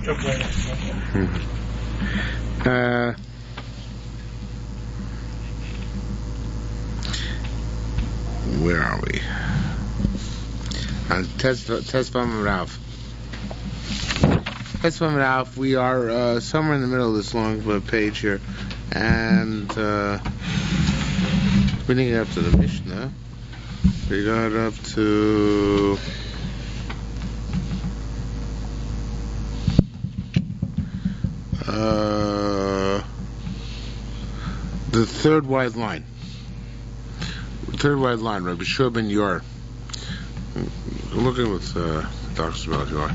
Where are we? On Tesvam Ralph. Tesvam Ralph. We are somewhere in the middle of this long page here, and we didn't get up to the Mishnah. We got up to the third wide line. Rabbi Shua ben Yor. I'm looking with Dr. Yor.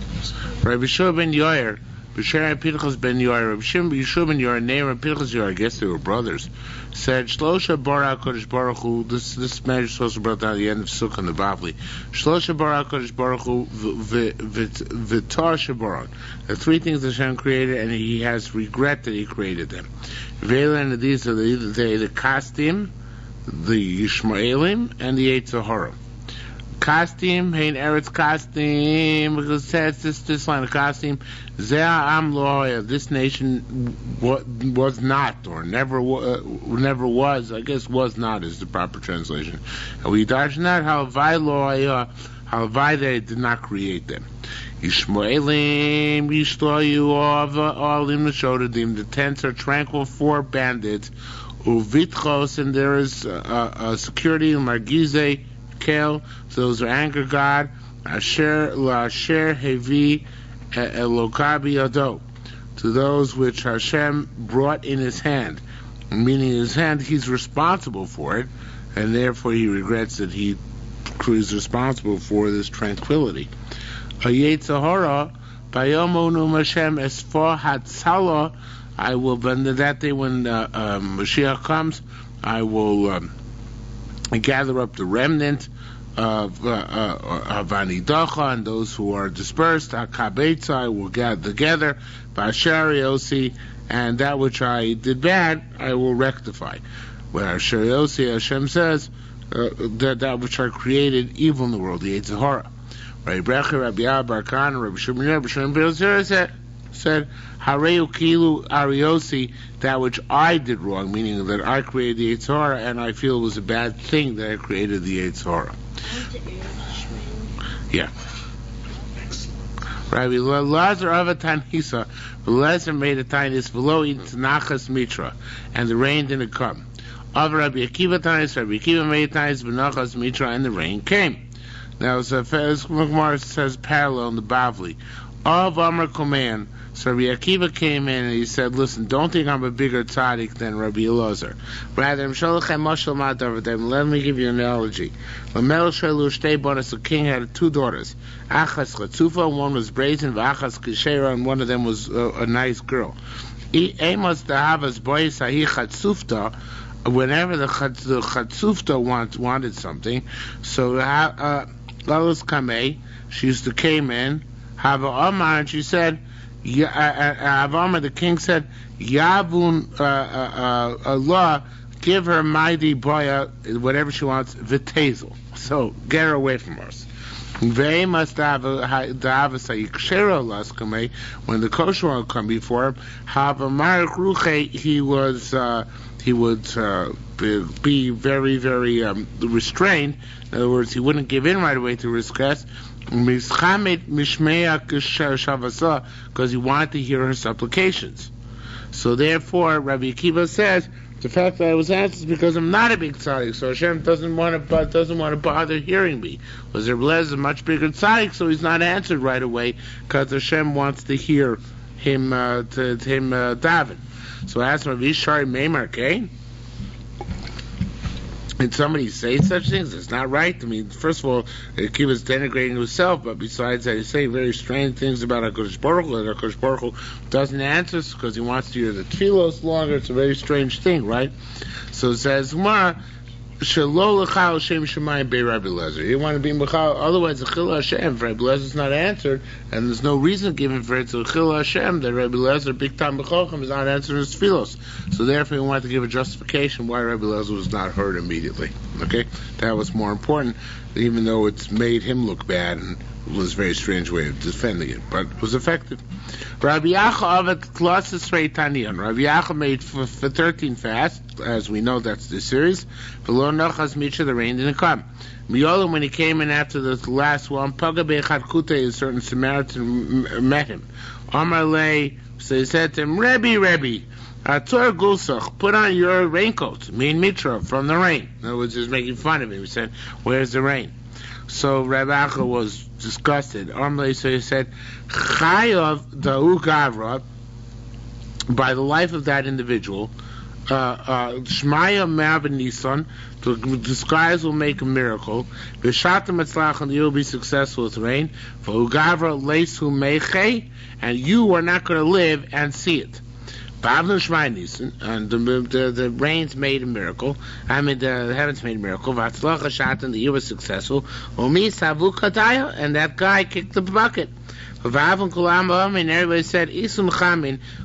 Rabbi Shua ben Yor, B'Sher Pinchas ben Yor, Rabbi Shua ben Yor, name Rabbi Pinchas Yor, I guess they were brothers, said, Shlosha Bara HaKadosh Baruch Hu, this marriage is supposed to brought down at the end of Sukkah in the Bavli. Shlosha Bara HaKadosh Baruch Hu, V'tar Shabaron. The three things Hashem created, and he has regret that he created them. Vela, and these are the Kastim, the Yishmaelim, and the Eitzahara. Kastim, Hein Eretz Kastim, because it says this line of Kastim, Zeh Am Loya, this nation was not, or never was, I guess was not is the proper translation. And we darshan that, Halavai Loya, Halavai they did not create them. Yishmaelim, Yishloyu, Olim, Shodadim, the tents are tranquil for bandits, Uvitchos, and there is security in Margize, Kel, so those are anger God, Asher Hevi Elokabi Ado, to those which Hashem brought in his hand, meaning in his hand he's responsible for it, and therefore he regrets that he is responsible for this tranquility. Yetzahara, Bayomonu Hashem Esfa Hatzala, I will, that day when Mashiach comes, I will gather up the remnant of Anidacha and those who are dispersed. Hakabetza, I will gather together. Ba'ashariosi, and that which I did bad, I will rectify. Where Ashariosi, Hashem says that which I created evil in the world, the Yetzirah. Rabbi Brecher, Rabbi Abba Barkan, Rabbi Shimon said, Hareu Kilu Ariosi, that which I did wrong, meaning that I created the Yetzirah, and I feel it was a bad thing that I created the Yetzirah. Yeah. Rabbi Lazar Avatan Hisa, Lazar made a Ta'anis below Nachas Mitra, and the rain didn't come. Of Rabbi Akiva Ta'anis, Rabbi Akiva made a Ta'anis Benachas Mitra, and the rain came. Now, as Gemara says parallel in the Bavli, of Amar Koman, so Rabbi Akiva came in and he said, listen, don't think I'm a bigger tzaddik than Rabbi Elazar. Rather, let me give you an analogy. The king had two daughters. Achas Chatzufa, one was brazen, Achas Kishera, and one of them was a nice girl. Whenever the Chatzufta wanted something, so Lalas Kameh, she used to came in, Hava Amar, and she said, Avama, the king said, Yavun Allah, give her mighty boya, whatever she wants, vitazel. So get her away from us. When the kosher will come before him, he would be very, very restrained. In other words, he wouldn't give in right away to his request, because he wanted to hear her supplications. So therefore, Rabbi Akiva says, the fact that I was answered is because I'm not a big tzaddik, so Hashem doesn't want to bother hearing me. Was Rebbe Lezer is a much bigger tzaddik, so he's not answered right away, because Hashem wants to hear him daven. So I asked Rabbi Shari Meimar, okay? Did somebody say such things? It's not right. I mean, first of all, Akiva is denigrating himself, but besides that, he's saying very strange things about HaKadosh Baruch Hu, that HaKadosh Baruch Hu doesn't answer because he wants to hear the tefillos longer. It's a very strange thing, right? So it says, Gemara, Shelo l'chal Hashem Shemayim be Rabbi Lezer. You want to be Mechal, otherwise the Chil Hashem, Rabbi Lezer is not answered, and there's no reason given for it. So Chil Hashem, that Rabbi Lezer, big time Bechochem, is not answering his tefillos. So therefore, we want to give a justification why Rabbi Lezer was not heard immediately. Okay, that was more important even though it's made him look bad and was a very strange way of defending it, but it was effective. Rabbi Yaakov Rabbi Yaakov made for 13 fasts, as we know that's the series. V'lo nochas mitzvah, the rain didn't come. Miolim, when he came in after the last one, Paga Bechad Kute, a certain Samaritan met him. Amar lei, so he said to him, Rebbe, Ator Gulsach, put on your raincoat, mean mitra, from the rain. In other words, he was making fun of him. He said, where's the rain? So Rabbi Acha was disgusted. So he said, Chayav da'u gavra, by the life of that individual, Shmaya Ma'av Nisan, the disguise will make a miracle. V'shatam etzlach, and you will be successful with rain. V'u gavra leisu meche, and you are not going to live and see it. And the rains made a miracle. The heavens made a miracle. And the year was successful. And that guy kicked the bucket. And everybody said,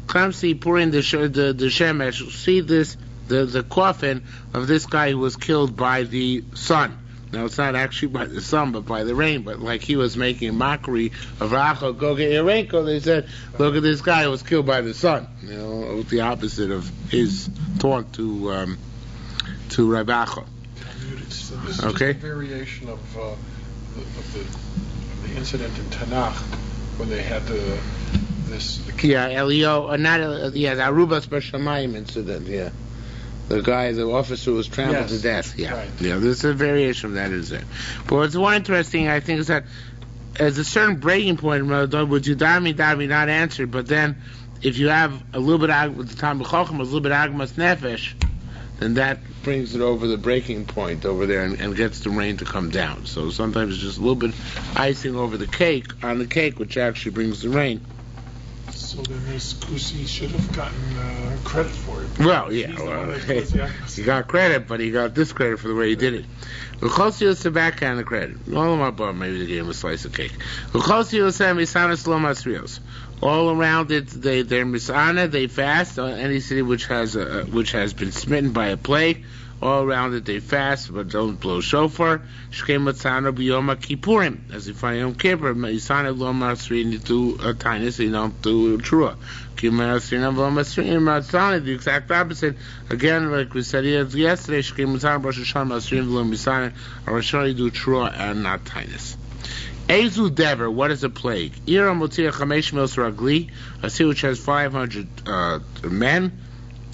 come see, pour in the shemesh. See this, the coffin of this guy who was killed by the sun. Now, it's not actually by the sun, but by the rain. But like he was making a mockery of Rachel, go get your raincoat. They said, look at this guy who was killed by the sun. You know, the opposite of his taunt to Rabbi Acha. So this is okay? just a variation of the incident in Tanakh when they had the Elio, the Aruba Speciamayim incident, yeah. The officer was trampled to death. Yeah, right. Yeah. There's a variation of that, is there? But what's one interesting, I think, is that as a certain breaking point, would you dami not answered? But then, if you have a little bit with the Talmud Chacham, a little bit agmas nefesh, then that brings it over the breaking point over there and gets the rain to come down. So sometimes it's just a little bit icing over the cake on the cake, which actually brings the rain. So then this Kusi should have gotten credit for it. Well, yeah, he got credit, but he got discredit for the way he did it. L'chosi was the backhand of credit. All of my bar, maybe they gave him a slice of cake. L'chosi was misanas lo masrios. All around it, they're misana, they fast. Any city which has been smitten by a plague, all around it they fast, but don't blow shofar. Shkem matzana b'yom kippurim, as you find Yom Kippur. Misana lo masrin, you do Ta'anis, you don't do trua. Kimarasina lo masrin matzana, the exact opposite. Again, like we said yesterday, Shkem matzana Rosh Hashanah masrin lo misana. Rosh Hashanah you do trua and not Ta'anis. Ezu Dever, what is a plague? Ira Motia Chamesh Mils Ragli, a city which has 500 men,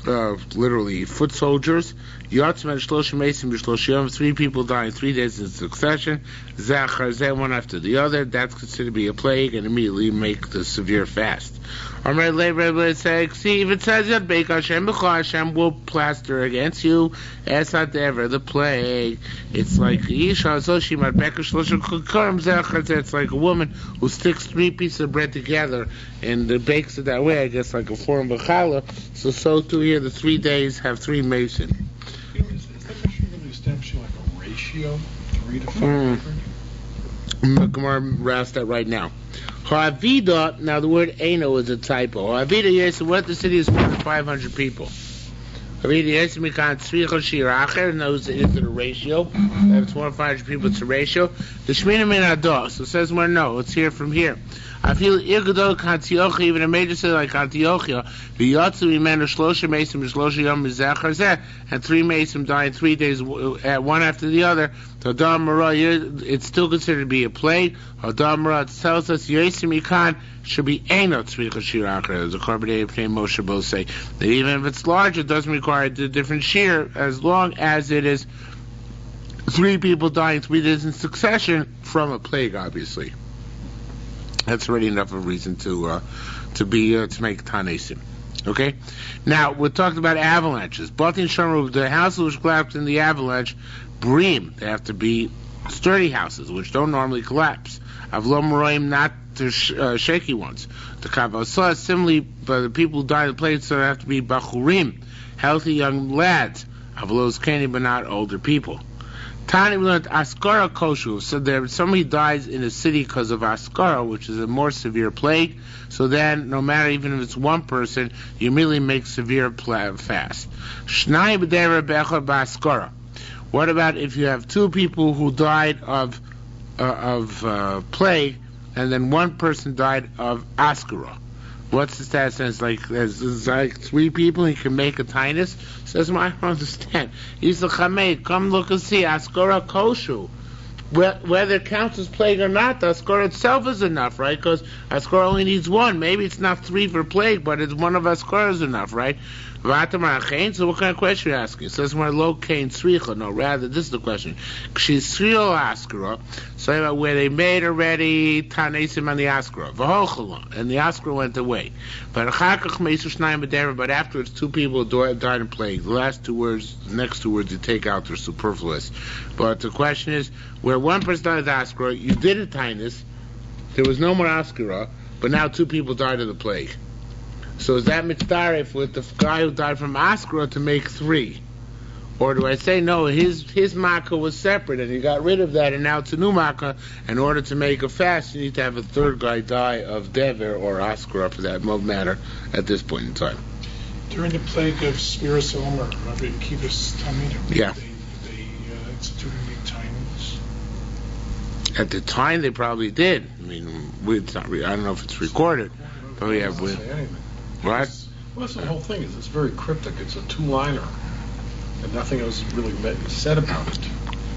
literally foot soldiers. Yatzman Shloshim Mesim B'Shloshim, 3 people die in 3 days in succession. Zachar Zeh, one after the other. That's considered to be a plague, and immediately make the severe fast. Amar Lev say, see, if it says that Beik Hashem B'Chol, Hashem will plaster against you. Esat Dever, the plague. It's like Isha Zoshim at Beik Shloshim Kukurim Zachar Zeh. It's like a woman who sticks 3 pieces of bread together and bakes it that way, I guess, like a form of challah. So too here, the 3 days have 3 mason. Is that mission really establishing like a ratio, 3 to 5 different? Gemara asked that right now. Ha'avida, now the word Eino is a typo. Ha'avida, yes, what the city is more than 500 people. Ha'avida, yes, mikan tzricha shiur acher, knows is it a ratio? If it's more than 500 people, it's a ratio. The Shmina min Ados, so it says, well, no, let's hear from here. I feel Irgadol Kantiochia, even a major city like Antiochia, V'yotzu imenu shlosha mesim v'shlosha yom mizachar zeh, and 3 mesim die in 3 days, one after the other. Hadar Mara, it's still considered to be a plague. Hadar Mara tells us Yosim Ikan should be Eino Tzricha Shiur Acher, as the Korbanei Pnei Moshe both say. That even if it's large, it doesn't require a different shiur, as long as it is 3 people dying 3 days in succession from a plague, obviously. That's already enough of a reason to make Ta'anis. Okay? Now, we're talking about avalanches. Batin Shamru, the houses which collapsed in the avalanche, Bream, they have to be sturdy houses, which don't normally collapse. Avlom Roim, not the shaky ones. The Kavasah, similarly, but the people who die in the plague, so they have to be Bachurim, healthy young lads. Avlos Keni, but not older people. Tani, we learned Askara Koshu. So there, somebody dies in a city because of Askara, which is a more severe plague. So then, no matter even if it's one person, you immediately make severe fast. Shnai b'dera b'echad b'Askara. What about if you have two people who died of plague, and then one person died of askara? What's the status? It's like three people. He can make a tinus. Says, I don't understand. He's the chamed. Come look and see askara koshu. Whether it counts as plague or not, the askara itself is enough, right? Because askara only needs one. Maybe it's not three for plague, but it's one of askara is enough, right? So what kind of question are you asking? It says my low kain sricha. No, rather this is the question. She's sriyo askara. So where they made already tanesim on the askara, v'hochala, and the askara went away. But afterwards, two people died in plague. The next two words you take out, they're superfluous. But the question is, where one person died of askara, you did a tinus, there was no more askara, but now two people died of the plague. So is that mitzdaref with the guy who died from askara to make three? Or do I say, no, his makkah was separate and he got rid of that and now it's a new makkah. In order to make a fast, you need to have a third guy die of dever or askara for that matter at this point in time. During the plague of Spiris Omer, Rabbi Akiva's Talmidim, yeah. they instituted new timings. At the time, they probably did. I mean, it's not. I don't know if it's recorded, but we have. What? Well, that's the whole thing. It's very cryptic. It's a two-liner, and nothing else is really said about it.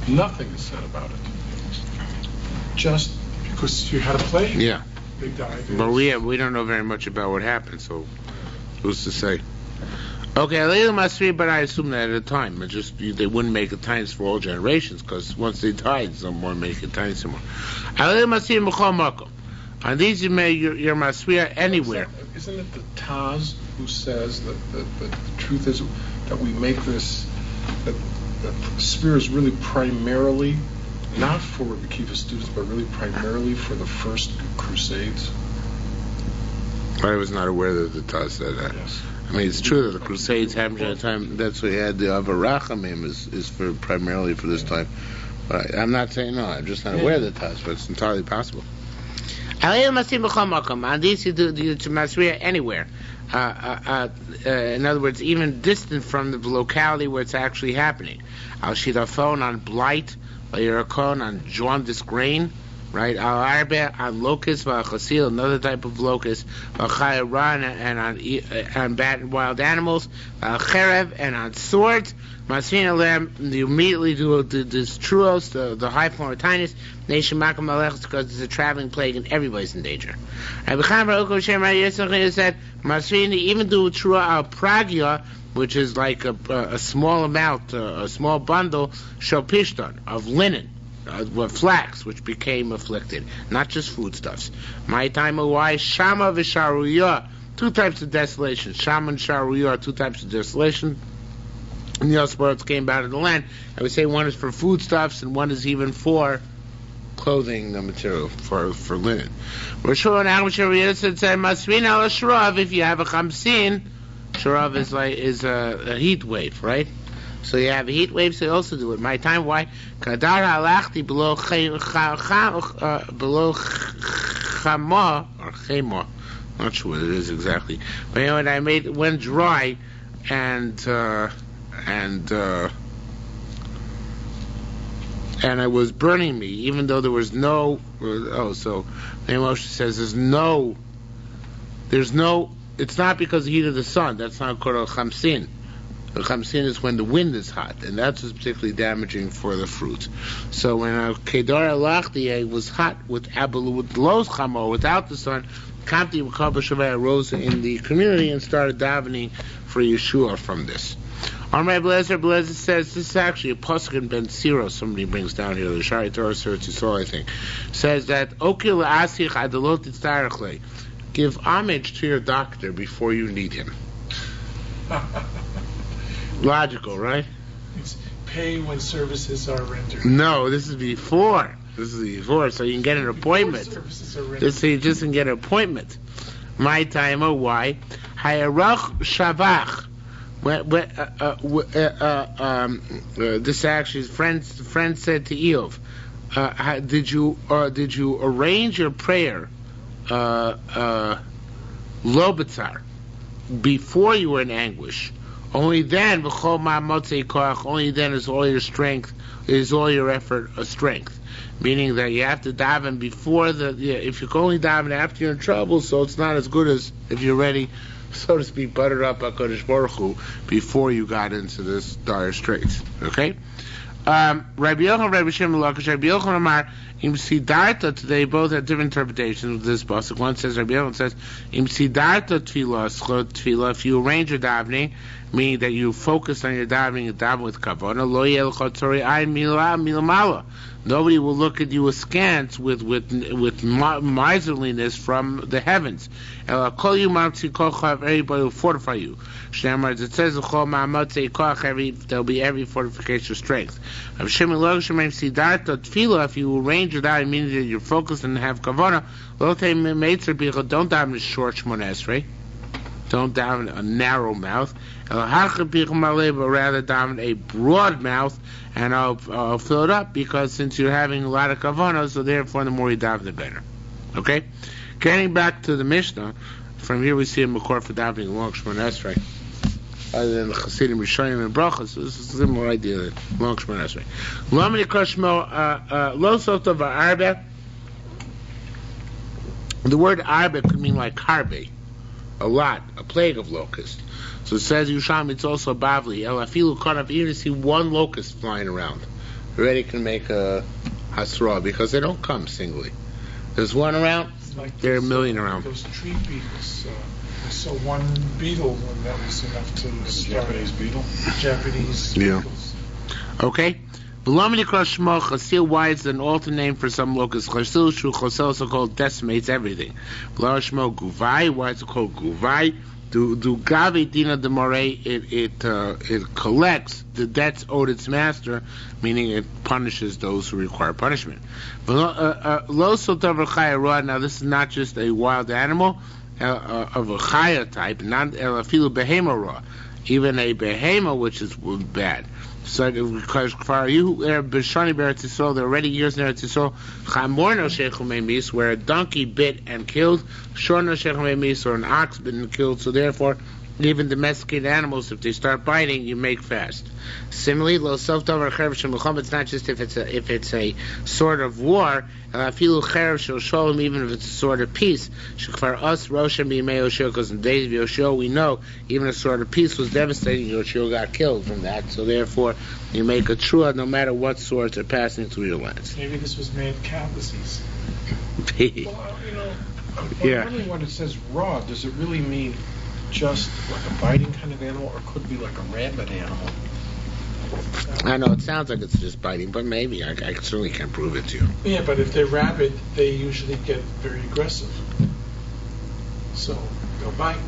Nothing is said about it. Just because you had a plague. Yeah. They died. But we don't know very much about what happened, so who's to say? Okay, but I assume that at a time, they wouldn't make a tinus for all generations, because once they died, someone make a tinus anymore. On these you may your masriya anywhere. Isn't it the Taz who says that the truth is that we make this, that the spear is really primarily not for Rabbi Akiva's students, but really primarily for the first crusades? I was not aware that the Taz said that. Yes. I mean, it's true that the Crusades happened at a time. That's what he had. The Avarachamim is for primarily for this time. But I'm not saying no. I'm just not aware of the Taz, but it's entirely possible. On these you do masriya anywhere. In other words, even distant from the locality where it's actually happening. Al shidafon on blight, al yerakon on jaundiced grain. Right, al arbe on locust, al chasil, another type of locust, al chayaran, and on bat and wild animals, al cherev, and on swords. Masrina lamb, you immediately do this truos, the high form of tinus, nation makam malechus, because it's a traveling plague and everybody's in danger. Rabbi Chaim Baruch said, Masrina even do trua al pragia, which is like a small amount, a small bundle, shopishtan, of linen. Flax, which became afflicted, not just foodstuffs. My time of why Shama v'Sharuya, two types of desolation. Shama and Sharuya are two types of desolation. And the spirits came out of the land. I would say one is for foodstuffs and one is even for clothing material, for linen. Rishon Adam Sharuya said, Masrin al Sharav, if you have a chamsin, Sharav is a heat wave, right? So you have a heat wave, so you also do it. My time, why? Kadar halachti below chama or chema. Not sure what it is exactly. But anyway, I went dry, and I was burning me, even though there was no. So Moshe says there's no. It's not because of the heat of the sun. That's not called chamsin. The chamsin is when the wind is hot, and that's what's particularly damaging for the fruit. So when Kedar Alachti was hot with los chamo, without the sun, Kamti Makaba Shavai arose in the community and started davening for Yeshua from this. Amrei Blazer says this is actually a pasuk in Ben Siro. Somebody brings down here the Shari Torah Search I think says that Okil Asich Adalot Tzarachle, give homage to your doctor before you need him. Logical, right? It's pay when services are rendered. No, this is before. So you can get an appointment. Services are rendered. So you just can get an appointment. My time, why? Hayarach Shavach. This actually, friend said to Eov, did you arrange your prayer, Lobitzar, before you were in anguish? Only then, only then is all your strength, is all your effort a strength. Meaning that you have to daven before if you can only daven after you're in trouble, so it's not as good as if you're ready, so to speak, buttered up HaKadosh Baruch Hu before you got into this dire straits. Okay? Rabbi Yochanan, Rabbi Shimon Lakish, Rabbi Yochanan Amar, Im Siddhartha, today both have different interpretations of this pasuk. One says, Rabbi Yochanan says, Im Siddhartha Tfilah, if you arrange your davening, meaning that you focus on your davening and daven with kavana, lo yel chotzori ayin milamala. Nobody will look at you askance with miserliness from the heavens. Everybody will fortify you. It says there'll be every fortification of strength. If you arrange your davening, meaning that you're focused and have kavana, don't daven a short Shmoneh Esrei. Don't daven a narrow mouth. But rather daven a broad mouth, and I'll fill it up, because since you're having a lot of kavanah, so therefore the more you daven, the better. Okay? Getting back to the Mishnah, from here we see a makor for davening long Shmoneh Esrei. Other than the Chassidim Rishonim and Brachas, so this is a similar idea, long Shmoneh Esrei. Lamini Krashmo, lo sotov arbe. The word arbe could mean like harbe, a lot, a plague of locusts. So it says Yerushalmi, it's also bavli. El afilu kanav, even to see one locust flying around, already can make a hasra, because they don't come singly. There's one around, like there are a million around. Those tree beetles. I saw one beetle, and that was enough to start. Japanese beetle? Japanese beetles. Okay. V'lamini kras shmo chasil, why it's an alternate name for some locusts. Chasil shu chasel, also called decimates everything. V'la shmo guvai, why it's called guvai. Do gavi dina de more, it collects the debts owed its master, meaning it punishes those who require punishment. Lo sotav chaya. Now this is not just a wild animal of a chaya type, not afilu behema ra, even a behema which is bad. So because for you b'shani b'Eretz Yisrael, there are already years in Eretz Yisrael, chamorno sheichu memis, where a donkey bit and killed, shorno sheichu memis, or an ox bit and killed. So therefore, even domesticated animals, if they start biting, you make fast. Similarly, lo self davar cherev shel milchama, it's not just if it's a sword of war, afilu cherev shel shalom, even if it's a sword of peace. Shekvar us roshem b'yimei Yoshua, because in the days of Yoshua we know even a sword of peace was devastating. Yoshua got killed from that. So therefore, you make a trua no matter what swords are passing through your lands. Maybe this was made calluses. Well, I'm wondering when it says raw, does it really mean just like a biting kind of animal, or could it be like a rabid animal? I know it sounds like it's just biting, but maybe I certainly can't prove it to you. Yeah, but if they're rabid, they usually get very aggressive, so they'll bite.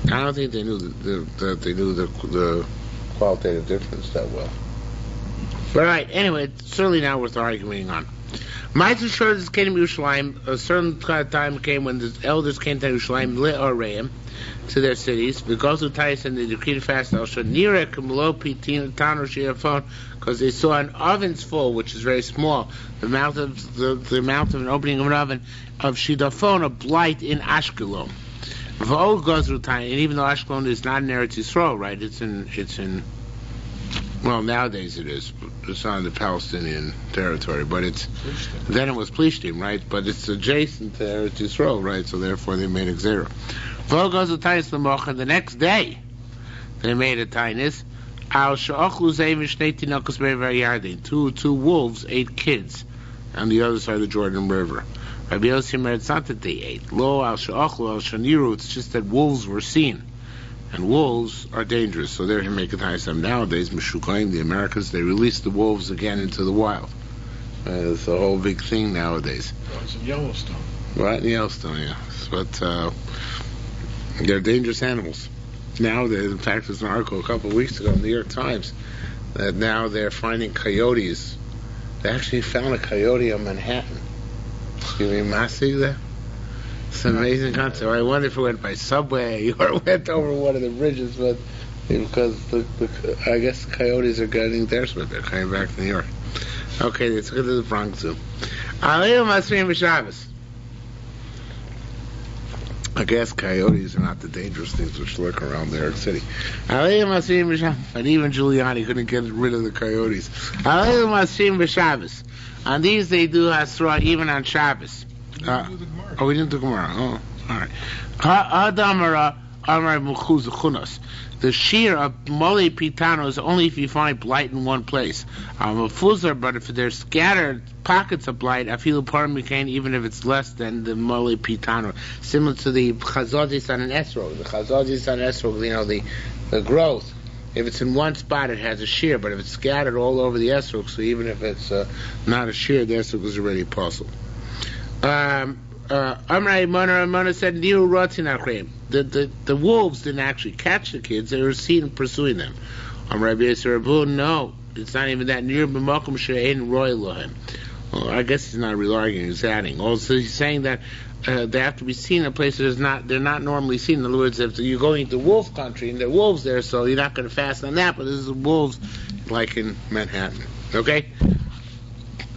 I don't think they knew the qualitative difference that well. But right, anyway, it's certainly not worth arguing on. Ma'aser shortest came to Yerushalayim. A certain time came when the elders came to Yerushalayim le'oreim, to their cities, because of Tais, and they decreed fast also near because they saw an oven's full, which is very small, the mouth of an opening of an oven of shidafon, a blight in Ashkelon. And even though Ashkelon is not in Eretz Yisrael, right? It's in well, nowadays it is. It's on the Palestinian territory, but then it was Plishtim, right? But it's adjacent to Eretz Yisrael, right? So therefore they made a Xera. And the next day they made a Ta'anis. Two wolves ate kids on the other side of the Jordan River. Rabbi Yossi, it's not that they ate. It's just that wolves were seen. And wolves are dangerous, so they're make a Ta'anis. Nowadays, Meshukaim, the Americans, they release the wolves again into the wild. It's a whole big thing nowadays. Oh, it's in Yellowstone. Right, in Yellowstone, yeah. But they're dangerous animals. Now, in fact, there's an article a couple of weeks ago in the New York Times that now they're finding coyotes. They actually found a coyote on Manhattan. You mean Masi there? It's an amazing concept. I wonder if it went by subway or went over one of the bridges, but because I guess the coyotes are getting theirs, but they're coming back to New York. Okay, let's go to the Bronx Zoo. I guess coyotes are not the dangerous things which lurk around New York City. And even Giuliani couldn't get rid of the coyotes. On these they do Hasra even on Shabbos. We didn't do Gemara. Oh, alright. The shiur of Mole Pitano is only if you find blight in one place. A fuzzer, but if there's scattered pockets of blight, I feel parmican even if it's less than the Mole Pitano. Similar to the Chazodis on an esrog. The Chazodis on an esrog, the growth. If it's in one spot, it has a shiur, but if it's scattered all over the esrog, so even if it's not a shiur, the esrog is already possible. Amrei Mona said, the wolves didn't actually catch the kids, they were seen pursuing them. Amrei B'Yisrael, no, it's not even that. Near B'Makom She'ein Roy Lohem. Well, I guess he's not really arguing, he's adding. Also, he's saying that they have to be seen in places they're not normally seen. In other words, if you're going to wolf country and there are wolves there, so you're not going to fast on that, but this is wolves like in Manhattan. Okay?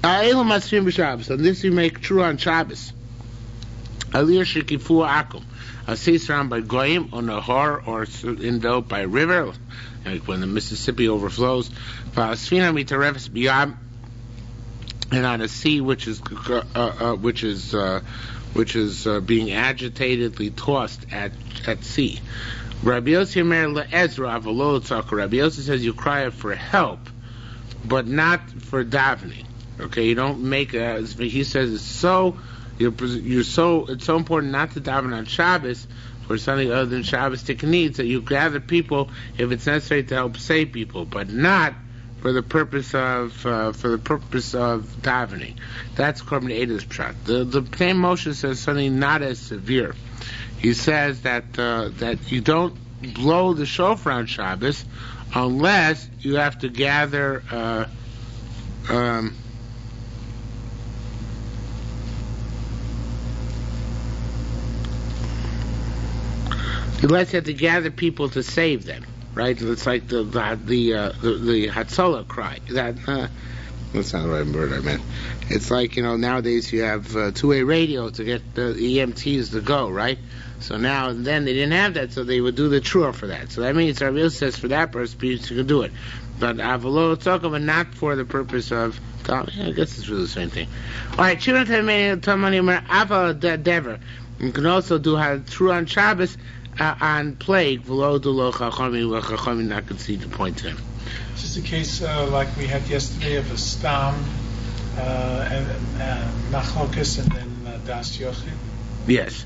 On this you make true on Shabbos. Alir Shekifu Akum. A sea surrounded by Goyim on a har or enveloped by a river, like when the Mississippi overflows. And on a sea which is being agitatedly tossed at sea. Rabbi Yossi says you cry for help, but not for davening. Okay, you don't make he says it's so important not to daven on Shabbos for something other than Shabbos needs, that you gather people if it's necessary to help save people, but not for the purpose of davening. That's Korban Eidos Pshat. The Pnei Moshe says something not as severe. He says that you don't blow the shofar on Shabbos unless you have to gather unless you have to gather people to save them, right? It's like the Hatzalah cry. That's not the right word I meant. It's like, nowadays you have two-way radio to get the EMTs to go, right? So now and then they didn't have that, so they would do the trua for that. So that means Rabbi Yossi says for that purpose you can do it. But Avalo Tzokah, but not for the purpose of, I guess it's really the same thing. Alright, you can also do trua on Shabbos, on plague, Chachamim not concede to point to him. This is a case like we had yesterday of a stam, and Nachlokas, and then Das Yochid. Yes.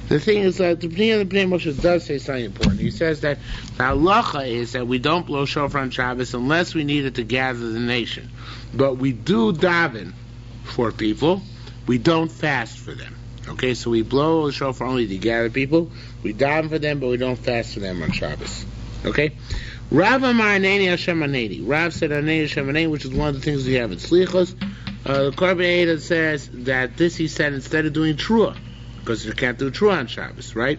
The thing is that the Pnei Moshe does say something important. He says that the halacha is that we don't blow shofar on Shabbos unless we need it to gather the nation. But we do daven for people. We don't fast for them. Okay, so we blow the shofar only to gather people. We daven for them, but we don't fast for them on Shabbos. Okay? Rav Amar Aneni Hashem Aneni. Rav said Aneni Hashem Aneni, which is one of the things we have in Slichos. The Korban Eidos says that this he said instead of doing Trua, because you can't do Trua on Shabbos, right?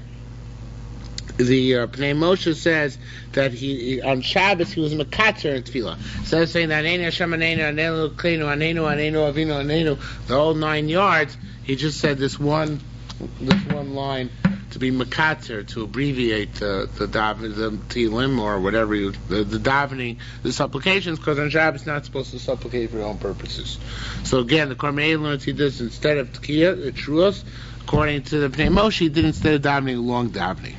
The Pnei Moshe says that he on Shabbos he was Mekatzer in Tefillah. Instead of saying that Aneni Hashem Aneni, Anenu Kleinu, Anenu, Anenu Avinu, Anenu, the whole 9 yards, he just said this one line to be Mekatzer, to abbreviate the Tilim or whatever the davening, the supplications, because on Shabbos not supposed to supplicate for your own purposes. So again, the Korban Eidos learns he does instead of Tkiyah, the Truos, according to the Pnei Moshe, he did instead of davening long davening.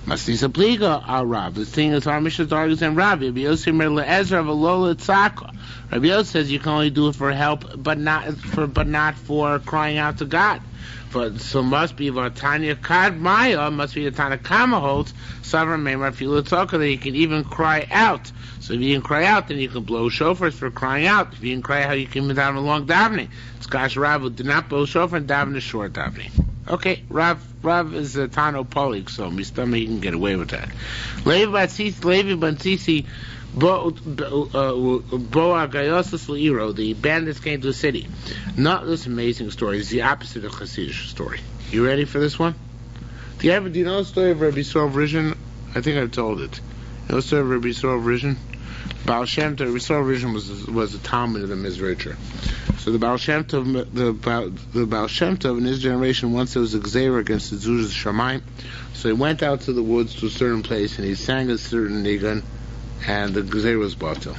Masnisa Pliga al Rav. The thing is, our Mishnah argues and Rav. Rabbi Yossi Merla Ezra V'Lola Tzaka. Rabbi Yossi says you can only do it for help, but not for crying out to God. So must be Vatanya Kad Maya, must be the Tanakama holds, Savra Meimar Fila Tzaka, that you can even cry out. So if you can cry out, then you can blow shofars for crying out. If you can cry out, you can down a long davening. Skash Rav do not blow shofar and daven a short davening. Okay, Rav is a Tano Polik, so Mistama he can get away with that. Levi Bansisi Boa Gayosas Leiro, the bandits came to the city. Not this amazing story, it's the opposite of Chassidish story. You ready for this one? Do you know the story of Rabbi Yisrael Rishon? I think I've told it. You know the story of Rabbi Yisrael Rishon? Baal Shem Tov, the original was the Talmud of the Mizracha. So the Baal Shem Tov, the Baal Shem Tov in his generation, once there was a Gzeira against the Zuzah Shamayim, so he went out to the woods to a certain place and he sang a certain nigun, and the Gzeira was batel.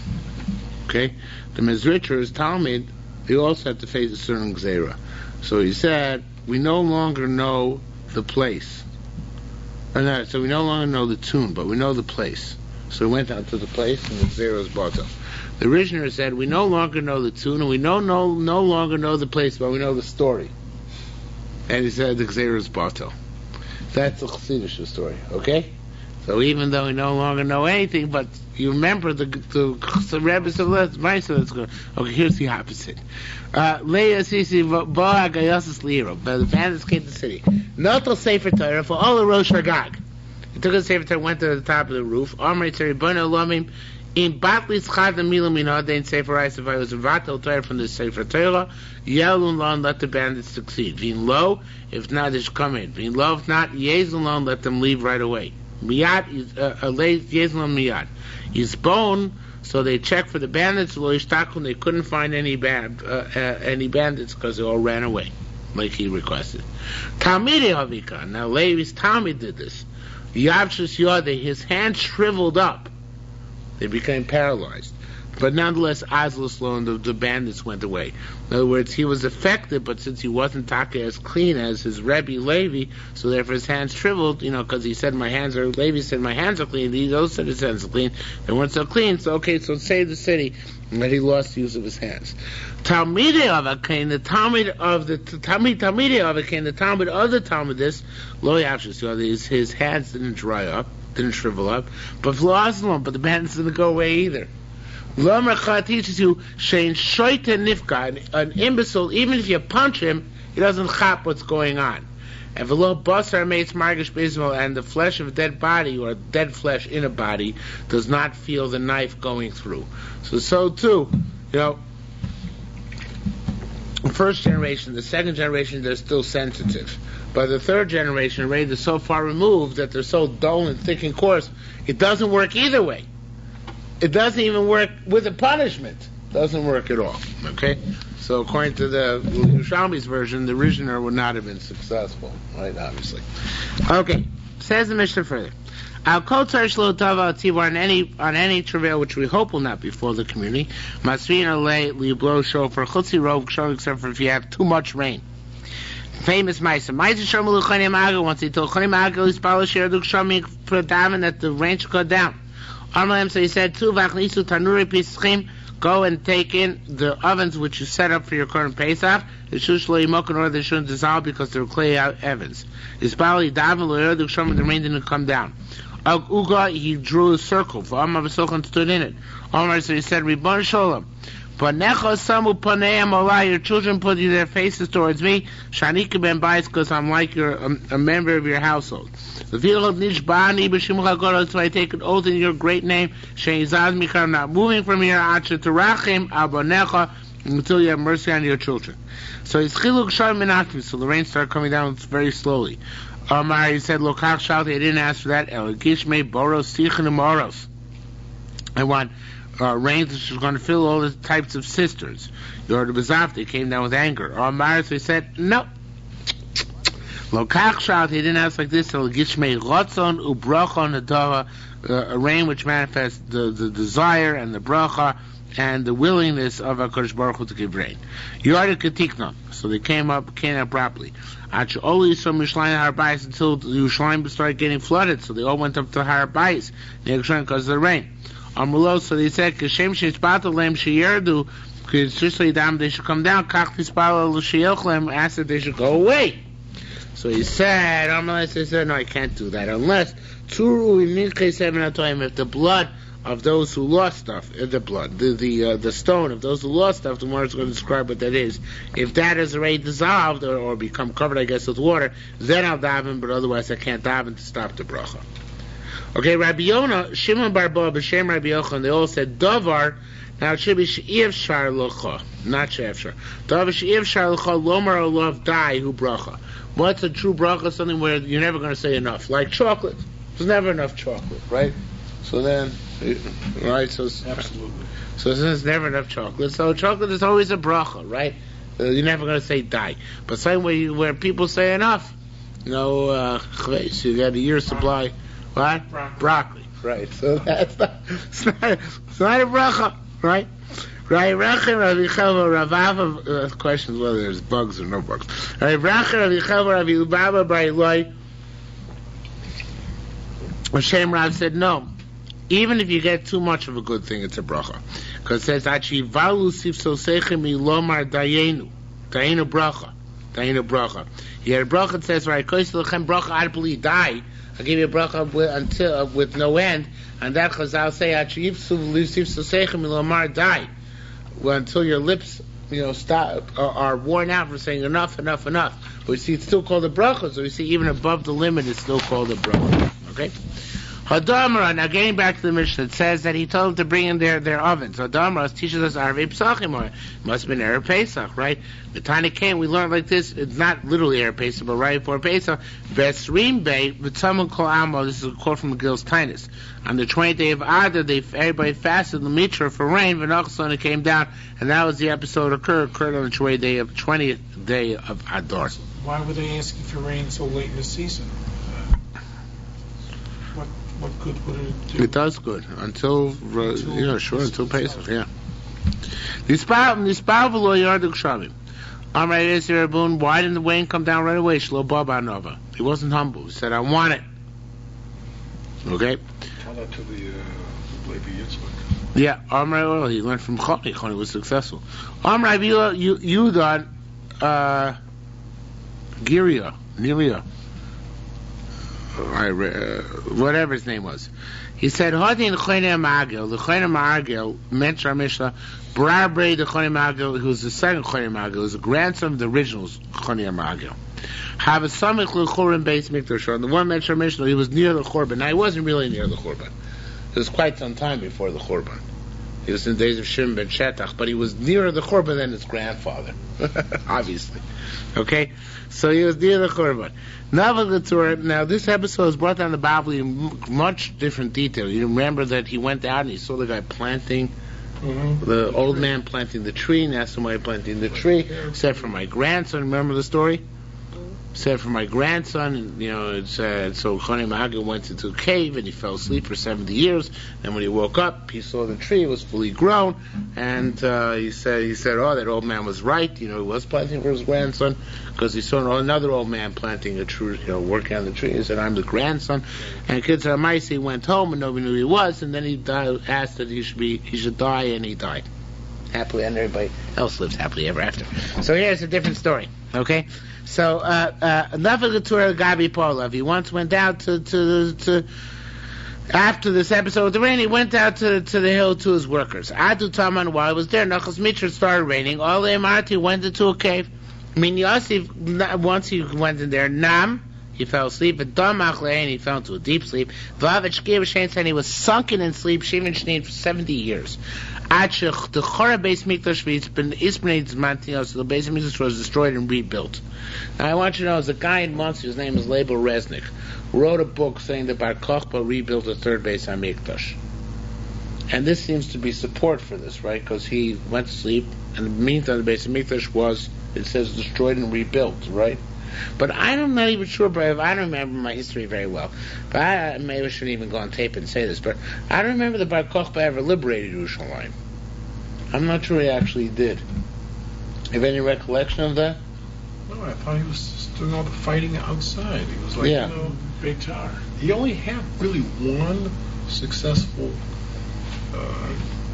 Okay? The Mizracha, his Talmud, he also had to face a certain Gzeira. So he said, we no longer know the place. So we no longer know the tune, but we know the place. So we went out to the place, and the Gzeira was batel. The originator said, we no longer know the tune, and we no longer know the place, but we know the story. And he said the Gzeira is batel. That's the Chassidish story, okay? So even though we no longer know anything, but you remember the Rebbe said, let's go. Okay, here's the opposite. Leia Sisi Boa Gayosis Liro, but the bandits came to the city. Notel Sefer Torah for all the Rosh Hagag. He took a Sefer Torah, went to the top of the roof. Amrei Tzeri Bono Lomim. In Batlis Chad the Milam in Hadein Sefer Ice, if I was a Vatel Torah from the Sefer Torah, Yelun Lon, let the bandits succeed. Being low, if not, they should come in. Being low, if not, Yezun Lon, let them leave right away. Miyad, Yezun Lon Miyad. Yisbon, so they checked for the bandits, Lo Yishtakun, they couldn't find any bandits because they all ran away, like he requested. Talmidei Havika, now Levi's Talmud did this. Yavshus Yodeh, his hands shriveled up. They became paralyzed. But nonetheless, Azlus Lo and the bandits went away. In other words, he was affected, but since he wasn't taka as clean as his Rebbe Levi, so therefore his hands shriveled, because he said Levi said my hands are clean, those said his hands are clean, they weren't so clean, so save the city, and he lost use of his hands. Talmidei Ava came, the Talmud of the Talmidei Ava came, the Talmud of the Talmudist, Lo Yavshus, his hands didn't dry up, didn't shrivel up, but the bandits didn't go away either. Lomer teaches you shein shoyte nifka, an imbecile, even if you punch him, he doesn't chop what's going on. And v'lo basar meitz margish bismol, and the flesh of a dead body, or dead flesh in a body, does not feel the knife going through. So too, the first generation, the second generation, they're still sensitive. But the third generation, already they're so far removed that they're so dull and thick and coarse, it doesn't work either way. It doesn't even work with a punishment. It doesn't work at all. Okay? So according to the Yerushalmi's version, the originator would not have been successful. Right, obviously. Okay. Says the Mishnah further. Al kol tzar shelo tava tzibur, on any travail which we hope will not befall the community, masrin alei liblo shofar chutzi rov kshor, except for if you have too much rain. Famous Maisa. Maisa Shomalu Chanim Aga, once he told Chanim Aga, Lispala Sherduk Shomik, put a diamond that the rain should go down. Armalim, so he said, Tu Vachnisu Tanuri Pischim, go and take in the ovens which you set up for your current Pesach, the Shush Lo Yimok, in order they shouldn't dissolve because they're clay ovens. Lispala Yidavin Lo Yerduk Shomik, the rain didn't come down. Uga, he drew a circle, for Amar V'Sochan stood in it. Amar, so he said, Ribbon Sholem. Your children put their faces towards me, Shanika ben Bais, because I'm like a member of your household. So I take an oath in your great name, I'm not moving from here, until you have mercy on your children. So it's chiluk shar menachim, so the rain started coming down very slowly. He said, Lokach Shalti, I didn't ask for that. Elagishme boros tichin moros. I want rain which is going to fill all the types of cisterns. The order Bazafti came down with anger. Or Maris, he said, no. Lokach Shalti, he didn't ask like this. Elagishme rotzon ubrachon hadara, a rain which manifests the desire and the bracha and the willingness of HaKadosh Baruch Hu to give rain. Yarda Katikna. So they came up properly. Only some Yerushalayim Har Bayis, until the Yerushalayim started getting flooded, so they all went up to Har Bayis because of the rain. Amulo, so they said, Kashem Sheitzbatel Leim Sheyerdu, they should come down. Kach Tispal L'Sheyochlem, asked that they should go away. So he said, no, I can't do that unless Turu Iminche Seven Atoim, if the blood of those who lost stuff, the stone of those who lost stuff, the Gemara is going to describe what that is. If that is already dissolved or become covered, I guess, with water, then I'll daven, but otherwise I can't daven to stop the bracha. Okay, Rabbi Yonah, Shimon Bar Boa, B'Shem Rabbi Yochanan, they all said davar. Now it should be she'ev shar locha, not she'ev shar. Davar she'ev shar locha, lomar olav dai hu bracha. What's a true bracha? Something where you're never going to say enough, like chocolate. There's never enough chocolate, right? So then, right? So Absolutely. So there's never enough chocolate. So chocolate is always a bracha, right? You're never going to say die. But same way where people say enough, so you got a year's supply. What? Broccoli. Right. So that's not. It's not a bracha, right? Right. Rachel Rav Yechava Rav Ava. Questions whether there's bugs or no bugs. Right. Rachel Rav Yechava Rav Yubaba Bar Eloi. Hashem Rav said no. Even if you get too much of a good thing, it's a bracha. Because it says, Achivalu sifsosechem ilomar dayenu. Dayenu bracha. Dayenu bracha. You get a bracha that says, right, koiselchem bracha adpuli die. I'll give you a bracha with no end. And that Chazal say, Achivsu sifsosechem ilomar die. Well, until your lips, stop, are worn out from saying enough. But you see, it's still called a bracha. So you see, even above the limit, it's still called a bracha. Okay? Hadamra, now getting back to the Mishnah, it says that he told them to bring in their ovens. Hadamra teaches us Arvei Pesachim, or it must have been Erev Pesach, right? The Tana came, we learned like this, it's not literally Erev Pesach, but right before Pesach, Vesrim Bey, V'Tzamon Kol Amo, this is a quote from Gil's Ta'anis. On the 20th day of Adar, everybody fasted the Mitra for rain, V'Nachson, it came down, and that was the episode occurred on the 20th day of Adar. Why were they asking for rain so late in the season? What good would it do? It does good until Pesach. Yeah. Why didn't the rain come down right away? Shlo Baba Nova. He wasn't humble. He said, "I want it." Okay. Tell that to the Levi Yitzchak. Yeah. Well, he learned from Choni. Choni was successful. Yudan, Giria, Niria. Whatever his name was. He said, Hadin Chone Magil, the Chone Magil, mentioned our Mishnah, Brabre the Chone Magil, who was the second Chone Magil, was the grandson of the original Chone Magil. Have a Samich L'Chorim Beis Mikdash, the one mentioned our Mishnah, he was near the Chorban. Now, he wasn't really near the Chorban. It was quite some time before the Chorban. He was in the days of Shimon ben Shetach, but he was nearer the Chorban than his grandfather, obviously. Okay? So he was near the Chorban. Now this episode is brought down the Bible in much different detail. You remember that he went out and he saw the guy planting, the old man planting the tree, and asked him why he planting the tree. Said, for my grandson, remember the story? Said, for my grandson, it said, so Choni Magil went into a cave and he fell asleep for 70 years, and when he woke up, he saw the tree was fully grown, and he said, oh, that old man was right, he was planting for his grandson, because he saw another old man planting a tree, working on the tree. He said, I'm the grandson, and Kids Maisi went home and nobody knew who he was, and then he asked that he should die, and he died. Happily, and everybody else lives happily ever after. So here's a different story, okay? So, Nafagatura Gabi Polov, he once went out to after this episode of the rain, he went out to the hill to his workers. Adu Taman, while he was there, Nachas Mitra started raining. All the Marty went into a cave. Yosef, once he went in there, Nam, he fell asleep, and Damach Lein, he fell into a deep sleep. Vavich Givashain said he was sunken in sleep, Shivin Shneen, for 70 years. The Chora Beis Mikdash been Isbnei Zmantios, so the Beis Mikdash was destroyed and rebuilt. Now I want you to know, there's a guy in Muncie, his name is Leibel Resnick, who wrote a book saying that Bar Kochba rebuilt the third Beis HaMikdash. And this seems to be support for this, right? Because he went to sleep, and in the meantime the Beis HaMikdash was, it says, destroyed and rebuilt, right? But I'm not even sure, but I don't remember my history very well. But maybe I shouldn't even go on tape and say this, but I don't remember that Bar Kochba ever liberated Yerushalayim. I'm not sure he actually did. Have any recollection of that? No, I thought he was doing all the fighting outside. He was like, Beitar. He only had really one successful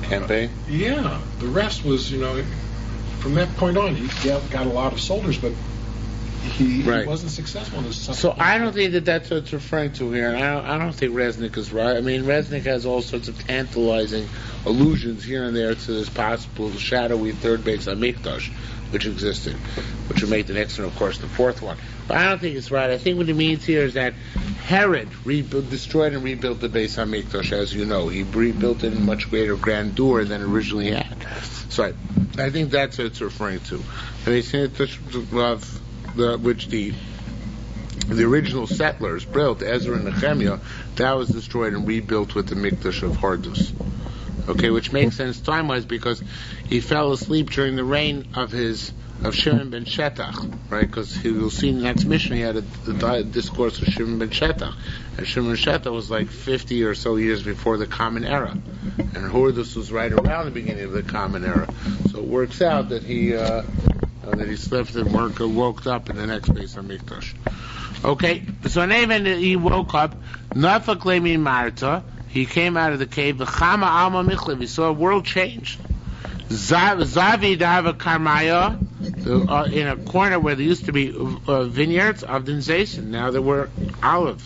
campaign? Yeah. The rest was, from that point on, he got a lot of soldiers, but he wasn't successful in his So I don't think that's what it's referring to here. I don't think Resnick is right. I mean, Resnick has all sorts of tantalizing allusions here and there to this possible shadowy third Beis HaMikdash, which existed, which would make the next one, of course, the fourth one. But I don't think it's right. I think what he means here is that Herod destroyed and rebuilt the Beis HaMikdash, as you know. He rebuilt it in much greater grandeur than originally had. So I think that's what it's referring to. And he said which the the original settlers built, Ezra and Nehemiah, that was destroyed and rebuilt with the Mikdash of Hordus. Okay, which makes sense time-wise because he fell asleep during the reign of Shimon ben Shetach, right? Because you'll see in the next mission he had a discourse with Shimon ben Shetach, and Shimon ben Shetach was like 50 or so years before the Common Era, and Hordus was right around the beginning of the Common Era. So it works out that he slept and woke up in the next base of Mikdash. Okay, so then he woke up, Nafak Lemin Marta, he came out of the cave, Chama Alma Michlev, he saw a world change. Zavi Dava Karmaya, in a corner where there used to be vineyards of Zaisen, now there were olive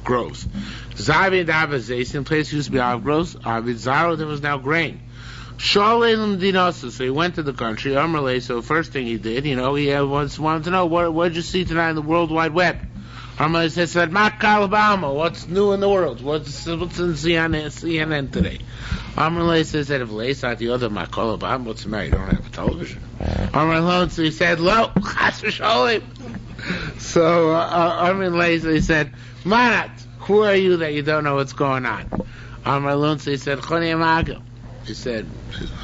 groves. Zavi Dava Zaisen, place used to be olive groves, Avid Zaro, there was now grain. Shalom Dinosa, so he went to the country, Amarle, so the first thing he did, he wanted to know, what did you see tonight in the World Wide Web? Amarle said, Makal Obama, what's new in the world? What's in CNN today? Amarle says that if Leisat the other Makal Obama, what's the matter? You don't have a television. Amarle, so he said, Lo, Chas v'sholem. So Amarle said, Manat, who are you that you don't know what's going on? Amarle, so he said, Choni Amagel. He said,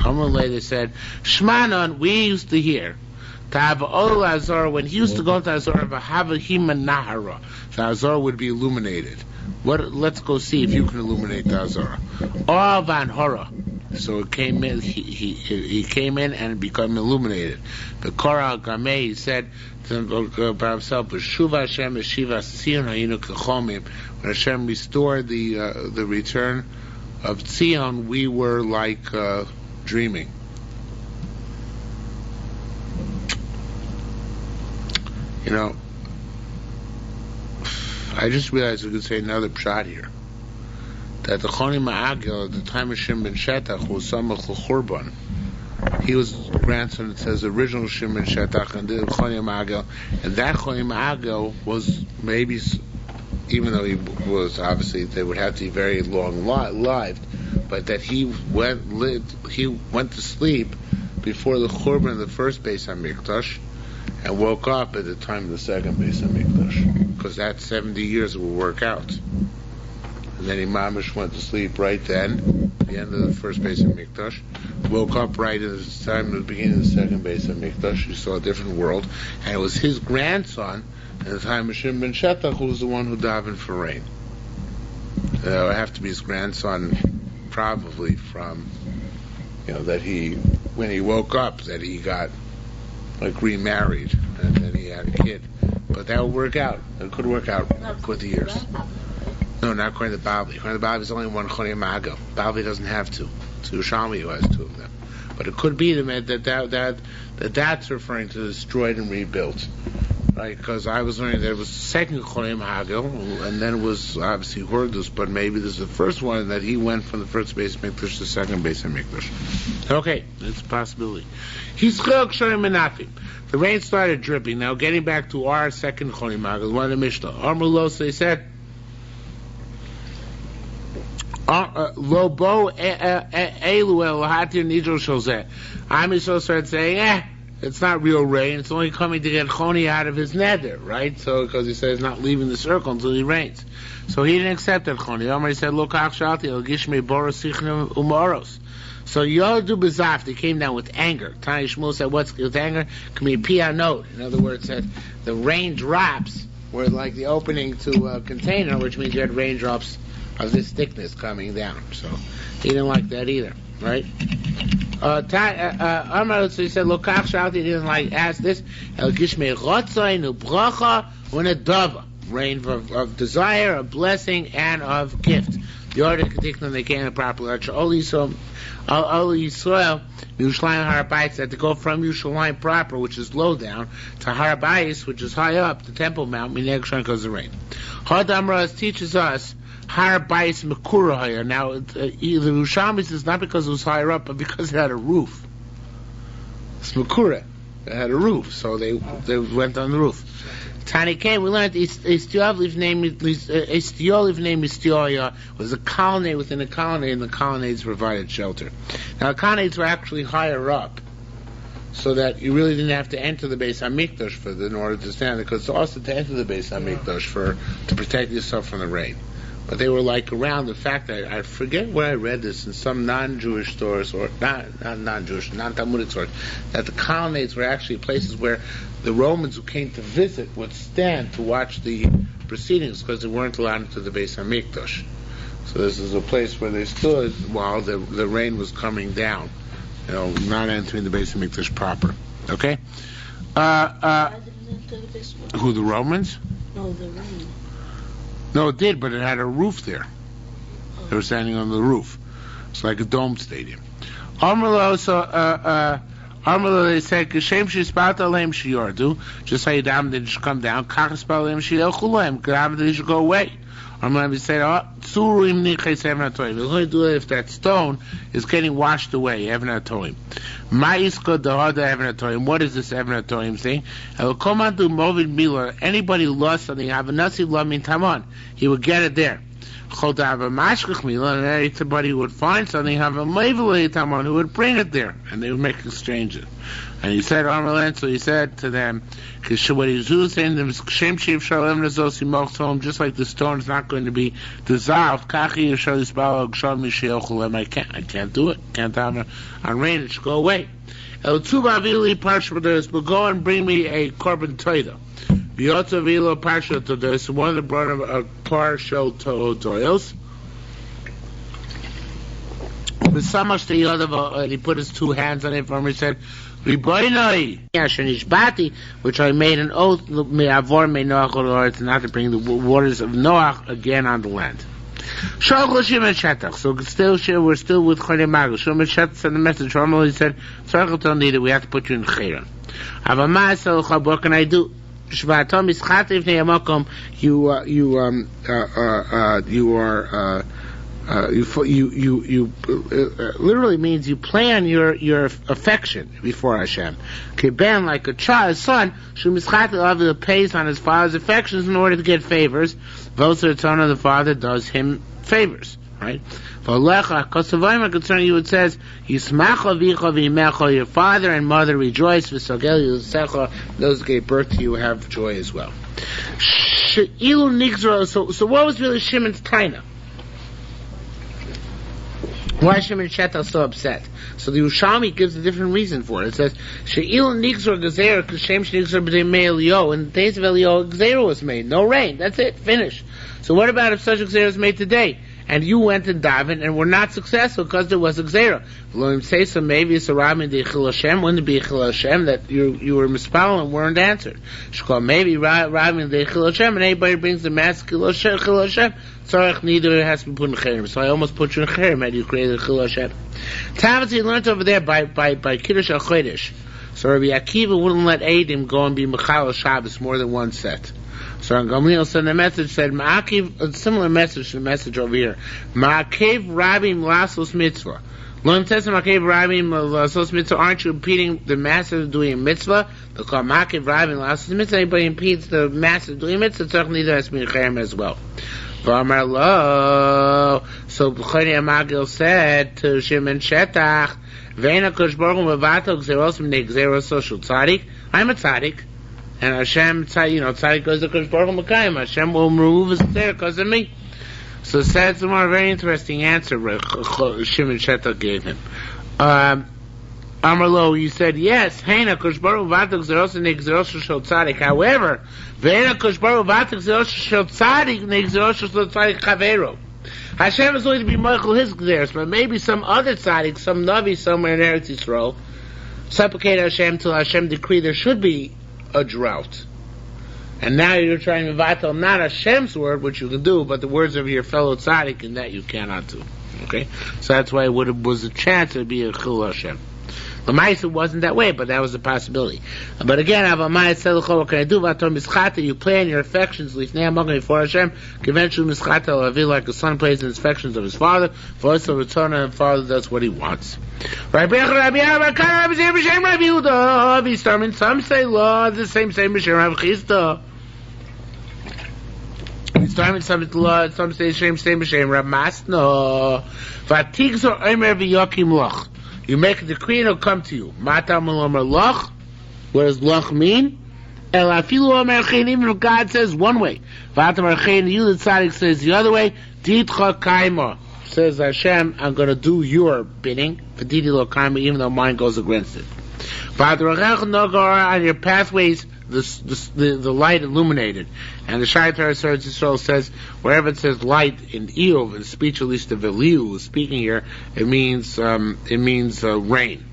Amarle said, Shmanon, we used to hear. When he used to go to Azor, Nahara, the Azor would be illuminated. Let's go see if you can illuminate the Azor. Van Hora. So it came in. He came in and became illuminated. The Korah Gameh, he said about himself, "Shuva Hashem Shiva Sion Hayinu Kechomim." When Hashem restored the return of Zion, we were like dreaming. I just realized we could say another pshat here. That the Choni Ma'agel, at the time of Shimon ben Shetach, was Samach l'Churban. He was grandson, it says, original Shimon ben Shetach, and the Choni Ma'agel. And that Choni Ma'agel was maybe, even though he was, obviously, they would have to be very long-lived, but that he went to sleep before the Churban of the first Beis HaMikdash, and woke up at the time of the second Beis HaMikdash, because that 70 years will work out. And then Imamish went to sleep right then, at the end of the first Beis HaMikdash, woke up right at the time of the beginning of the second Beis HaMikdash. He saw a different world, and it was his grandson at the time of Shimon ben Shetach who was the one who davened for rain. It would have to be his grandson, probably from, that when he woke up, that he got remarried, and then he had a kid. But that would work out. It could work out with the years. No, not according to Bavli. According to Bavli, there's only one Choni Ma'agel. Bavli doesn't have two. It's Yerushalmi who has two of them. But it could be that's referring to destroyed and rebuilt. Right? Because I was learning that it was the second Choni Ma'agel, and then it was obviously Hordus, but maybe this is the first one that he went from the first Beis HaMikdash to the second Beis HaMikdash. Okay, it's a possibility. He's Chilok Shorim Menafim. The rain started dripping. Now, getting back to our second Choni Ma'agel, one of the Mishnah. Amrulos, they said, Lobo Elu El Hatir Nidro Shozeh. Am Yisrael started saying, it's not real rain, it's only coming to get Choni out of his nether, right? So, because he says he's not leaving the circle until he rains. So he didn't accept that Choni. Omar, he said, Lokach Shalti, El Gishmei Boros Sichnim Umoros. So Yodu Bezaf, they came down with anger. Tani Shmuel said, what's with anger? Can be pianot. In other words, that the raindrops were like the opening to a container, which means you had raindrops of this thickness coming down. So he didn't like that either, right? Amar, so he said, Lokach Shalti, he didn't ask this. El Gishmei Rotzain Ubracha Unedava. Rain of desire, of blessing, and of gift. The order Kediknon, they came in the proper lecture. All Yisrael, Yerushalmi Har Bayis, had to go from Yerushalayim proper, which is low down, to Har Bayis, which is high up, the Temple Mount, Mineg because of the rain. Had Amras teaches us Har Bayis Mekura higher. Now, the Yerushalmi says not because it was higher up, but because it had a roof. It's Mekura. It had a roof, so they went on the roof. Tani came, we learned Istioliv name Istioya was a colonnade within a colonnade, and the colonnades provided shelter. Now, the colonnades were actually higher up. so that you really didn't have to enter the Beis Hamikdash in order to stand there, because it's also to enter the Beis Hamikdash to protect yourself from the rain. But they were like around. The fact that I forget where I read this in some non-Jewish stores, or not non-Jewish, non-Talmudic stores, that the colonnades were actually places where the Romans who came to visit would stand to watch the proceedings, because they weren't allowed into the Beis Hamikdash. So this is a place where they stood while the rain was coming down, not entering the Beis Hamikdash proper. Okay? Who, the Romans? No, the rain. No, it did, but it had a roof there. They were standing on the roof. It's like a dome stadium. Armalo, they said, "Kashem shespat aleim shiyordu." Just how you daven, they should come down. Kachas aleim sheyelchu lahem. Daven, they should go away. Armalo said, "Tzurim niches even atoim." We'll only do it if that stone is getting washed away. Even atoim. Ma'isko dehada even atoim. What is this even atoim thing? Elkomandu movid mila. Anybody lost something, have a nasi lamin tamon. He would get it there. Chodava mashkach mila, and anybody who would find something, have a mevele tamon, who would bring it there, and they would make exchange it. And he said, so he said to them, just like the stone is not going to be dissolved, I can't do it. Can't have on rain, it should go away. But go and bring me a korban toida. So one of them brought him a partial toils. With so much the other, and he put his two hands on it for him. He said, which I made an oath not to bring the waters of Noah again on the land. So still, we're still with Chonei Magus. Shimon Shetach sent the message. He said, we have to put you in Chayron. What can I do? You literally means you plan your affection before Hashem. Kiben, like a child, son, pays on his father's affections in order to get favors. The father does him favors, right? Concerning you, it says, your father and mother rejoice, those who gave birth to you have joy as well. So what was really Shimon's taina? Why is Shimon Shetach so upset? So the Yerushalmi gives a different reason for it. It says, "She'il nigzor gezer kashem shnigzor b'dei Elio." In the days of Elio, gzera was made. No rain. That's it. Finish. So what about if such a gzera is made today? And you went and davened and were not successful because there was a gzera. Lo say so, maybe it's a rabin de Chil Hashem. Wouldn't it be a Chil Hashem that you were mispal and weren't answered? Shkol maybe rabin de Chil Hashem, and anybody brings the mass Chil Hashem. Tzarech neither has to be put in Cherem. So I almost put you in Cherem and you created Chil Hashem. Tavis he learned over there by Kiddush HaChodesh. So Rabbi Akiva wouldn't let Eidim go and be Mechal Shabbos more than one set. So Gamliel sent a message, said, Ma'akiv, a similar message to the message over here. Ma'akev Rabim Lasos Mitzvah. Lo says Ma'akev Rabim Lasos Mitzvah, aren't you impeding the master of doing a mitzvah? They'll call Ma'akev Rabim Lasos Mitzvah. Anybody impedes the master of doing a mitzvah, Tzarech neither has to be in Cherem as well. So Chonei Amagil said to Shimon Shetach, Ve'ena Kosh Baruch Hu Mevato Gzeros M'nei Gzeros Social Tzadik. I'm a tzadik, and Hashem, tzadik goes to Kosh Baruch Hu Mekayim. Hashem will remove his tzedek because of me. So said some more very interesting answer Shimon Shetach gave him. Amarlo, you said yes. Heina Kosh Baruch Hu Mevato Gzeros M'nei Gzeros Social Tzadik. However, Ve'ena Kosh Baruch Hu Mevato Gzeros Social Tzadik M'nei Gzeros Social Tzadik Chavero. Hashem is going to be Michael his gzeros, but maybe some other tzaddik, some navi somewhere in Eretz Yisrael, supplicate Hashem till Hashem decree there should be a drought. And now you're trying to vatal not Hashem's word, which you can do, but the words of your fellow tzaddik, and that you cannot do. Okay, so that's why it was a chance to be a chil Hashem. L'mais it wasn't that way, but that was a possibility. But again, what can I do? You plan your affections before Hashem. Eventually, like a son plays in his affections of his father. Voice of return, and father does what he wants. Some say law, the same B'Shem Rav Chisda. Some say same B'Shem Rav Masno. Vatigzor Omer v'Yakim Loch. You make a decree and it'll come to you. Matam loch. What does loch mean? El afilu omer chen, even if God says one way. V'atam archein, you the tzaddik says the other way. Ditcha kaima. Says Hashem, I'm going to do your bidding. V'didi lo kaima, even though mine goes against it. V'adrachech nogar, on your pathways, the light illuminated. And the Shai Torah Yisrael says, wherever it says light in Eov, in speech at least of Eliu, speaking here, it means rain.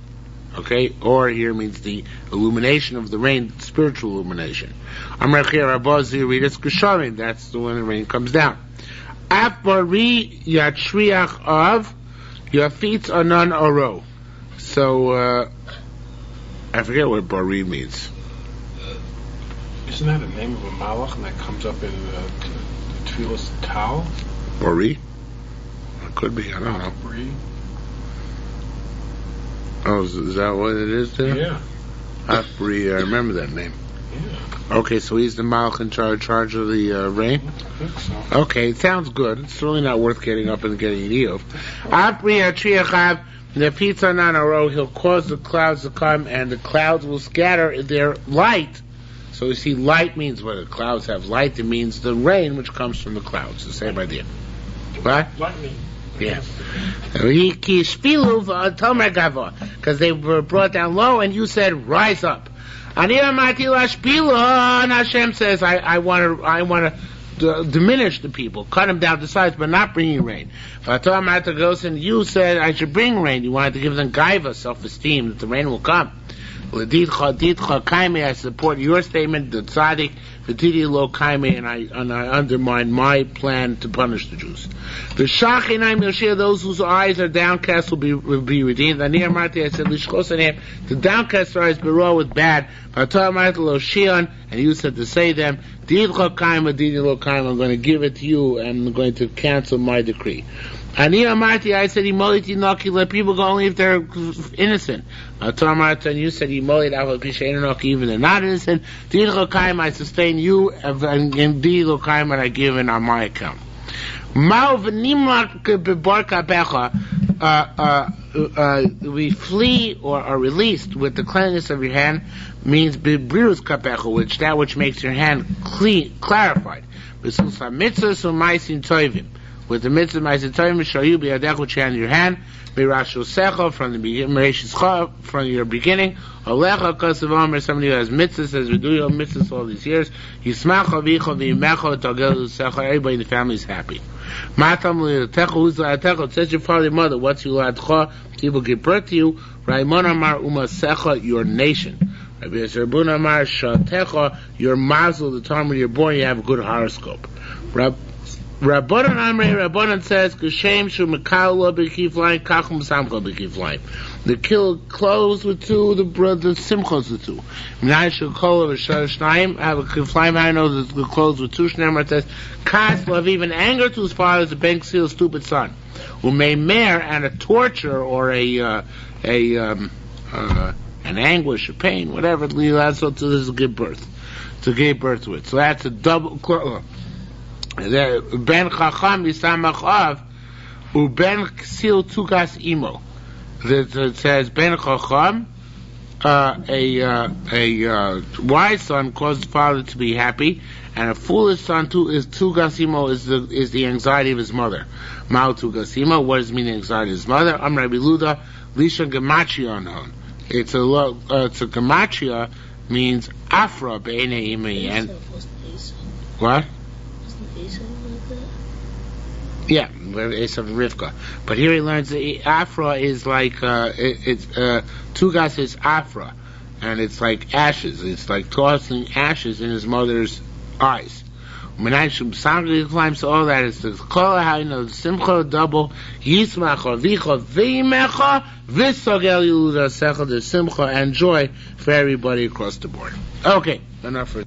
Okay? Or here means the illumination of the rain, spiritual illumination. That's the when the rain comes down. Afbari yatriach av, your feet are non oro. So, I forget what bari means. Isn't that a name of a malach, and that comes up in Tefillas Tal? Bari? It could be, I don't know. Bari? Oh, is that what it is there? Yeah. Afbari, I remember that name. Yeah. Okay, so he's the malach in charge of the rain? I think so. Okay, it sounds good. It's really not worth getting up and getting an Eov. Afbari yatriach av, the feet are non oro, he'll cause the clouds to come, and the clouds will scatter their light. So you see, light means when the clouds have light, it means the rain which comes from the clouds. The same idea. What? Lightning. Yeah. Because they were brought down low, and you said, rise up. And Hashem says, I want to diminish the people, cut them down to size, but not bringing rain. And you said, I should bring rain. You wanted to give them gaiva, self-esteem, that the rain will come. I support your statement, the tzaddik, and I undermine my plan to punish the Jews. Those whose eyes are downcast will be redeemed. I said, the downcast eyes berow with bad. And you said to say them, I'm going to give it to you, and I'm going to cancel my decree. I said, let people go only if they're innocent. And you said, even they're not innocent. I sustain you, and I give in on my account. We flee or are released with the cleanliness of your hand means bebrirus kapecha, which makes your hand clean, clarified. With the mitzvah ma'asim tovim shall you be adech which hand in your hand, mirashu secha from your beginning, alecha kosev omer, somebody who has mitzvah says we do your mitzvahs all these years, yismacha v'icha v'imecha togelu secha, everybody in the family is happy. Matam l'yatecha who's l'yatecha, it says your father and mother, what's your l'yatecha, people give birth to you, Raimon amar umasecha, your nation. Rabbi Yisrael amar shatecha, your mazel, the time when you're born you have a good horoscope. Rabbanan says, "Kashem shu mekal lo b'kiflaim, kachum samcha b'kiflaim." The kill clothes with two, the simchos with two. Minai shel kol v'shnayim, have a kiflaim. I know the clothes with two. Shneimar says, "Kas love even anger to his father is a ben ksil, stupid son." Umeimer, and a torture or an anguish, a pain, whatever. So this is to give birth to it. So that's a double. Ben chacham yisamach av uben ksil tugas imo. It says ben chacham, a wise son causes father to be happy, and a foolish son too is tugas imo is the anxiety of his mother. Mal tugas imo. What does it mean the anxiety of his mother? Am Rabbi Luda lisha gematria on. It's a gematria means afra be'enei imi and what? Yeah, Esav and Rivka. But here he learns that Afra is like, Tugas is Afra. And it's like ashes. It's like tossing ashes in his mother's eyes. So all that is the Kol, how you know, the Simcha double, Yismacha, Vicha, V'imecha, V'sogel Yeluda Secha, the Simcha and joy for everybody across the board. Okay, enough for